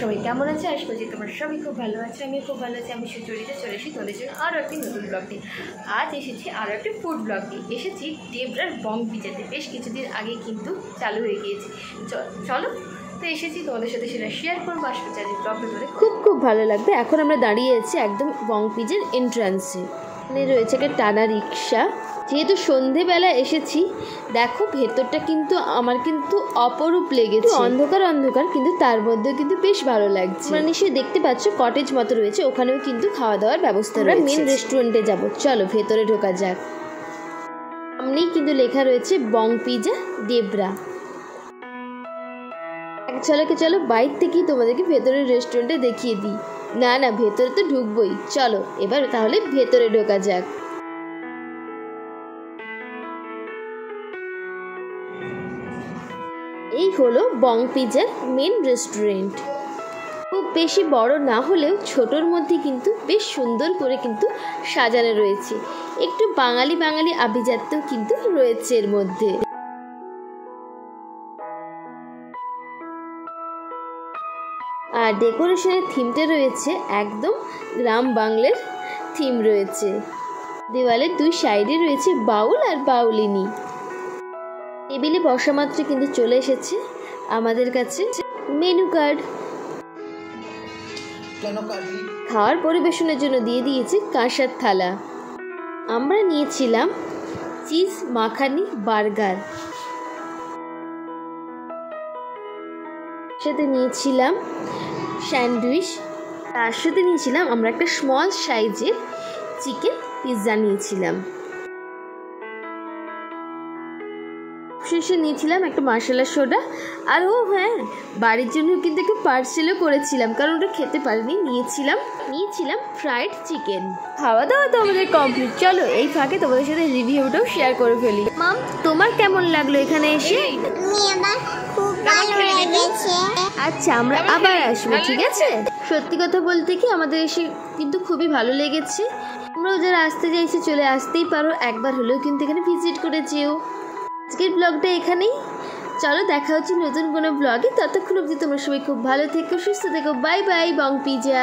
সবাই কেমন আছে? আশা করছি তোমরা সবাই খুব ভালো আছে। আমি খুব ভালো আছি। আমি সুচরিতা চলে এসেছি তোমাদের জন্য আরও একটি নতুন ব্লগ নিয়ে। আজ এসেছি আরও একটি ফুড ব্লগ নিয়ে। এসেছি ডেবরার বং পিজাতে। বেশ কিছুদিন আগে কিন্তু চালু হয়ে গিয়েছে। চলো তো এসেছি তোমাদের সাথে সেটা শেয়ার করবো। আশা করছি আজ ব্লগটা ধরে খুব ভালো লাগবে। এখন আমরা দাঁড়িয়ে আছি একদম বং পিজের এন্ট্রান্সে। এখানে রয়েছে একটা টানা রিক্সা। যেহেতু সন্ধেবেলা এসেছি, দেখো ভেতরটা কিন্তু আমার কিন্তু অপরূপ লেগেছে। অন্ধকার অন্ধকার, কিন্তু তার মধ্যেও কিন্তু বেশ ভালো লাগছে। মানে নিশ্চয়ই দেখতে পাচ্ছ কটেজ মতো রয়েছে, ওখানেও কিন্তু খাওয়া দাওয়ার ব্যবস্থা রয়েছে। মেন রেস্টুরেন্টে যাব, চলো ভেতরে ঢোকা যাক। সামনেই কিন্তু লেখা রয়েছে বং পিজা ডেবরা। চলো বাইরে থেকেই তোমাদেরকে ভেতরের রেস্টুরেন্টে দেখিয়ে দিই। না ভেতরে তো ঢুকবোই। চলো এবার তাহলে ভেতরে ঢোকা যাক। এই হলো বং পিজার মেন রেস্টুরেন্ট। খুব বেশি বড় না হলেও ছোটোর মধ্যে কিন্তু বেশ সুন্দর করে কিন্তু সাজানো রয়েছে। একটু বাঙালি আভিজাত্য কিন্তু রয়েছে এর মধ্যে। আর ডেকোরেশনের থিমটা রয়েছে একদম গ্রাম বাংলার থিম রয়েছে। দেওয়ালের দুই সাইডে রয়েছে বাউল আর বাউলিনী। টেবিলে বসা মাত্র কিন্তু চলে এসেছে আমাদের কাছে মেনু কার্ড। খাওয়ার পরিবেশনের জন্য দিয়ে দিয়েছে কাঁসার থালা। আমরা নিয়েছিলাম চিজ মাখানি বার্গার, সাথে নিয়েছিলাম স্যান্ডউইচ, তার সাথে নিয়েছিলাম আমরা একটা স্মল সাইজের চিকেন পিৎজা নিয়েছিলাম। শেষে নিয়েছিলাম একটা মশলা সোডা। আর হ্যাঁ, বাড়ির জন্য কিন্তু একটু পার্সেলও করেছিলাম, কারণ ওটা খেতে পারিনি। নিয়েছিলাম ফ্রাইড চিকেন। খাওয়া দাওয়া তো আমাদের কমপ্লিট। চলো এই ফাঁকে তোমাদের সাথে রিভিউটাও শেয়ার করে ফেলি। মাম, তোমার কেমন লাগলো এখানে এসে? আচ্ছা, আমরা আবার আসবো, ঠিক আছে? সত্যি কথা বলতে কি, আমাদের এসে কিন্তু খুবই ভালো লেগেছে। তোমরাও যারা আসতে চাইছো চলে আসতেই পারো, একবার হলেও কিন্তু এখানে ভিজিট করে যেও। আজকের ব্লগটা এখানেই। চলো দেখা হচ্ছে নতুন কোনো ব্লগে। ততক্ষণ অবধি তোমরা সবাই খুব ভালো থেকো, সুস্থ থেকো। বাই বাই বং পিজা।